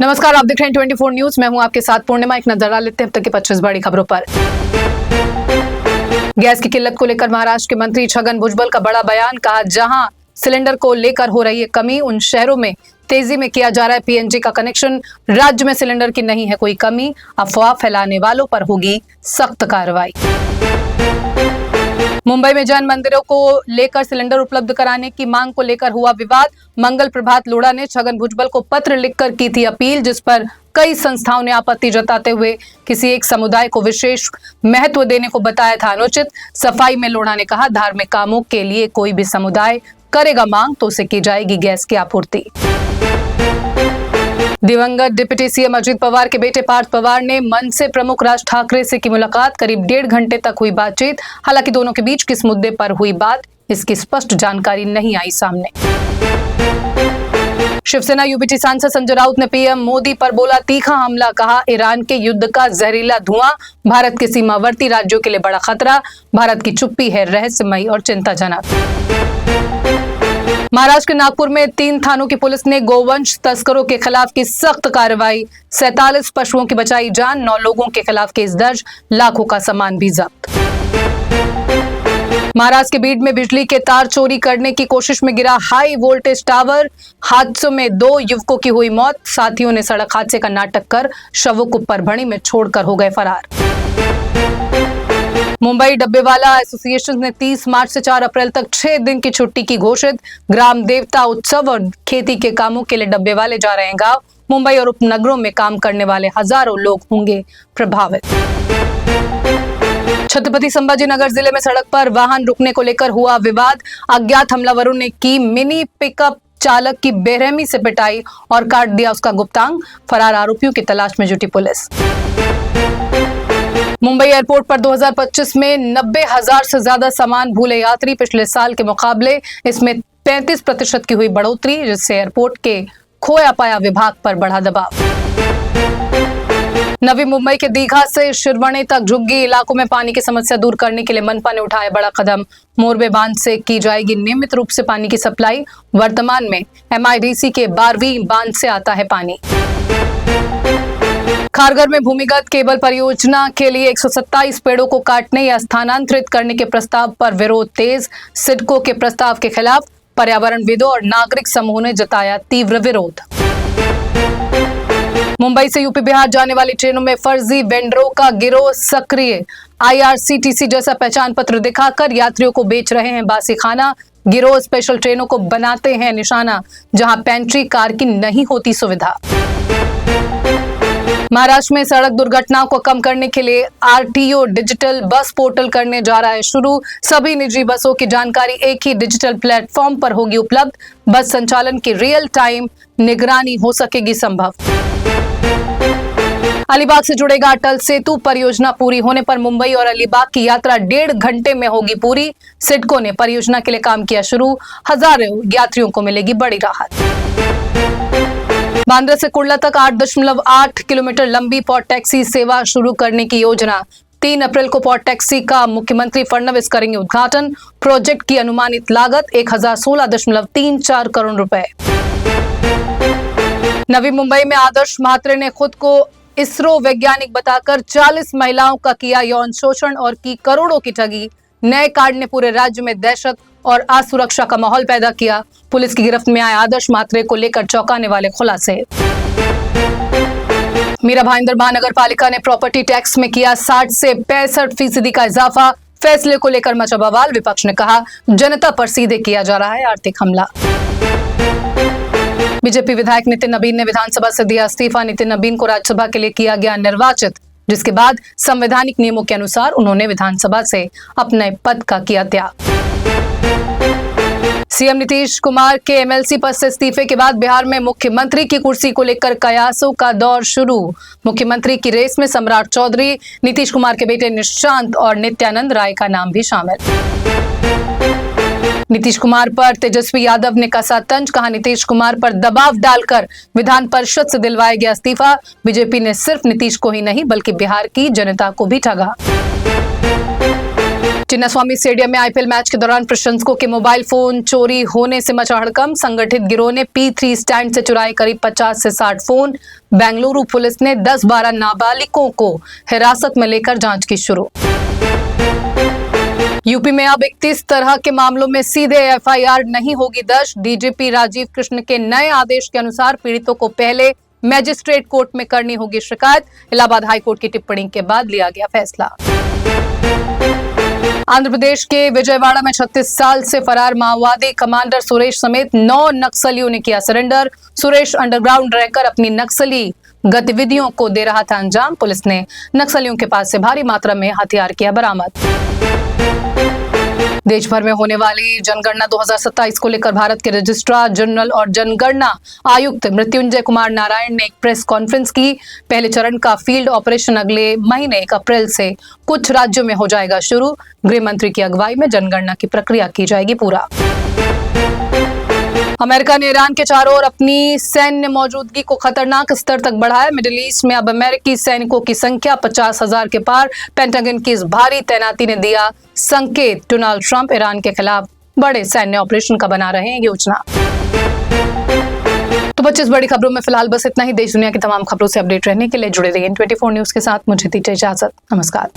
नमस्कार, आप देख रहे हैं 24 न्यूज। मैं हूं आपके साथ पूर्णिमा। एक नजर डाल लेते हैं अब तक की 25 बड़ी खबरों पर। गैस की किल्लत को लेकर महाराष्ट्र के मंत्री छगन भुजबल का बड़ा बयान। कहा, जहां सिलेंडर को लेकर हो रही है कमी, उन शहरों में तेजी में किया जा रहा है पीएनजी का कनेक्शन। राज्य में सिलेंडर की नहीं है कोई कमी, अफवाह फैलाने वालों पर होगी सख्त कार्रवाई। मुंबई में जैन मंदिरों को लेकर सिलेंडर उपलब्ध कराने की मांग को लेकर हुआ विवाद। मंगल प्रभात लोढ़ा ने छगन भुजबल को पत्र लिखकर की थी अपील, जिस पर कई संस्थाओं ने आपत्ति जताते हुए किसी एक समुदाय को विशेष महत्व देने को बताया था अनुचित। सफाई में लोढ़ा ने कहा, धार्मिक कामों के लिए कोई भी समुदाय करेगा मांग तो उसे की जाएगी गैस की आपूर्ति। दिवंगत डिप्टी सीएम अजित पवार के बेटे पार्थ पवार ने मनसे प्रमुख राज ठाकरे से की मुलाकात। करीब 1.5 घंटे तक हुई बातचीत। हालांकि दोनों के बीच किस मुद्दे पर हुई बात, इसकी स्पष्ट जानकारी नहीं आई सामने। शिवसेना यूबीटी सांसद संजय राउत ने पीएम मोदी पर बोला तीखा हमला। कहा, ईरान के युद्ध का जहरीला धुआं भारत के सीमावर्ती राज्यों के लिए बड़ा खतरा। भारत की चुप्पी है रहस्यमयी और चिंताजनक। महाराष्ट्र के नागपुर में 3 थानों की पुलिस ने गोवंश तस्करों के खिलाफ की सख्त कार्रवाई। 47 पशुओं की बचाई जान, 9 लोगों के खिलाफ केस दर्ज, लाखों का सामान भी जब्त। महाराष्ट्र के बीड में बिजली के तार चोरी करने की कोशिश में गिरा हाई वोल्टेज टावर। हादसों में 2 युवकों की हुई मौत। साथियों ने सड़क हादसे का नाटक कर शवों को परभणी में छोड़कर हो गए फरार। मुंबई डब्बेवाला एसोसिएशन ने 30 मार्च से 4 अप्रैल तक 6 दिन की छुट्टी की घोषित। ग्राम देवता उत्सव और खेती के कामों के लिए डब्बेवाले जा रहे हैं गांव। मुंबई और उपनगरों में काम करने वाले हजारों लोग होंगे प्रभावित। छत्रपति संभाजीनगर जिले में सड़क पर वाहन रुकने को लेकर हुआ विवाद। अज्ञात हमलावरों ने की मिनी पिकअप चालक की बेरहमी से पिटाई और काट दिया उसका गुप्तांग। फरार आरोपियों की तलाश में जुटी पुलिस। मुंबई एयरपोर्ट पर 2025 में 90,000 से ज्यादा सामान भूले यात्री। पिछले साल के मुकाबले इसमें 35% की हुई बढ़ोतरी, जिससे एयरपोर्ट के खोया पाया विभाग पर बढ़ा दबाव। नवी मुंबई के दीघा से शिरवणे तक झुग्गी इलाकों में पानी की समस्या दूर करने के लिए मनपा ने उठाया बड़ा कदम। मोरबे बांध से की जाएगी नियमित रूप से पानी की सप्लाई। वर्तमान में एमआईडीसी के 12वीं बांध से आता है पानी। खारघर में भूमिगत केबल परियोजना के लिए 127 पेड़ों को काटने या स्थानांतरित करने के प्रस्ताव पर विरोध तेज। सिडको के प्रस्ताव के खिलाफ पर्यावरणविदों और नागरिक समूह ने जताया तीव्र विरोध। मुंबई से यूपी बिहार जाने वाली ट्रेनों में फर्जी वेंडरों का गिरोह सक्रिय। आईआरसीटीसी जैसा पहचान पत्र दिखाकर यात्रियों को बेच रहे हैं बासी खाना। गिरोह स्पेशल ट्रेनों को बनाते हैं निशाना, जहां पेंट्री कार की नहीं होती सुविधा। महाराष्ट्र में सड़क दुर्घटनाओं को कम करने के लिए आरटीओ डिजिटल बस पोर्टल करने जा रहा है शुरू। सभी निजी बसों की जानकारी एक ही डिजिटल प्लेटफॉर्म पर होगी उपलब्ध। बस संचालन की रियल टाइम निगरानी हो सकेगी संभव। अलीबाग से जुड़ेगा अटल सेतु। परियोजना पूरी होने पर मुंबई और अलीबाग की यात्रा 1.5 घंटे में होगी पूरी। सिडको ने परियोजना के लिए काम किया शुरू। हजारों यात्रियों को मिलेगी बड़ी राहत। बांद्रा से कुर्ला तक 8.8 किलोमीटर लंबी पॉट टैक्सी सेवा शुरू करने की योजना। 3 अप्रैल को पॉट टैक्सी का मुख्यमंत्री फडणवीस करेंगे उद्घाटन। प्रोजेक्ट की अनुमानित लागत 1016.34 करोड़ रुपए। नवी मुंबई में आदर्श म्हात्रे ने खुद को इसरो वैज्ञानिक बताकर 40 महिलाओं का किया यौन शोषण और की करोड़ों की ठगी। नए कार्ड ने पूरे राज्य में दहशत और असुरक्षा का माहौल पैदा किया। पुलिस की गिरफ्त में आए आदर्श म्हात्रे को लेकर चौंकाने वाले खुलासे। मीरा भाईंदर महानगर पालिका ने प्रॉपर्टी टैक्स में किया 60 से 65% का इजाफा। फैसले को लेकर मचा बवाल। विपक्ष ने कहा, जनता पर सीधे किया जा रहा है आर्थिक हमला। बीजेपी विधायक नितिन नबीन ने विधानसभा से दिया इस्तीफा। नितिन नबीन को राज्यसभा के लिए किया गया निर्वाचित, जिसके बाद संवैधानिक नियमों के अनुसार उन्होंने विधानसभा से अपने पद का किया त्याग। सीएम नीतीश कुमार के एमएलसी पद से इस्तीफे के बाद बिहार में मुख्यमंत्री की कुर्सी को लेकर कयासों का दौर शुरू। मुख्यमंत्री की रेस में सम्राट चौधरी, नीतीश कुमार के बेटे निशांत और नित्यानंद राय का नाम भी शामिल। नीतीश कुमार पर तेजस्वी यादव ने कसा तंज। कहा, नीतीश कुमार पर दबाव डालकर विधान परिषद से दिलवाया गया इस्तीफा। बीजेपी ने सिर्फ नीतीश को ही नहीं बल्कि बिहार की जनता को भी ठगा। चिन्नास्वामी स्टेडियम में आईपीएल मैच के दौरान प्रशंसकों के मोबाइल फोन चोरी होने से मचा हड़कंप। संगठित गिरोह ने P3 स्टैंड से चुराए करीब 50 से 60 फोन। बेंगलुरु पुलिस ने 10-12 नाबालिगों को हिरासत में लेकर जांच की शुरू। यूपी में अब 31 तरह के मामलों में सीधे एफआईआर नहीं होगी दर्ज। डीजीपी राजीव कृष्ण के नए आदेश के अनुसार पीड़ितों को पहले मैजिस्ट्रेट कोर्ट में करनी होगी शिकायत। इलाहाबाद हाईकोर्ट की टिप्पणी के बाद लिया गया फैसला। आंध्र प्रदेश के विजयवाड़ा में 36 साल से फरार माओवादी कमांडर सुरेश समेत 9 नक्सलियों ने किया सरेंडर। सुरेश अंडरग्राउंड रहकर अपनी नक्सली गतिविधियों को दे रहा था अंजाम। पुलिस ने नक्सलियों के पास से भारी मात्रा में हथियार किया बरामद। देश भर में होने वाली जनगणना 2027 को लेकर भारत के रजिस्ट्रार जनरल और जनगणना आयुक्त मृत्युंजय कुमार नारायण ने एक प्रेस कॉन्फ्रेंस की। पहले चरण का फील्ड ऑपरेशन अगले महीने 1 अप्रैल से कुछ राज्यों में हो जाएगा शुरू। गृह मंत्री की अगुवाई में जनगणना की प्रक्रिया की जाएगी पूरा। अमेरिका ने ईरान के चारों ओर अपनी सैन्य मौजूदगी को खतरनाक स्तर तक बढ़ाया। मिडिल ईस्ट में अब अमेरिकी सैनिकों की संख्या 50,000 के पार। पेंटागन की इस भारी तैनाती ने दिया संकेत। डोनाल्ड ट्रंप ईरान के खिलाफ बड़े सैन्य ऑपरेशन का बना रहे हैं योजना। तो बच्चे, इस बड़ी खबरों में फिलहाल बस इतना ही। देश दुनिया की तमाम खबरों से अपडेट रहने के लिए जुड़े रहिए 24 न्यूज के साथ। मुझे दीजिए इजाजत। नमस्कार।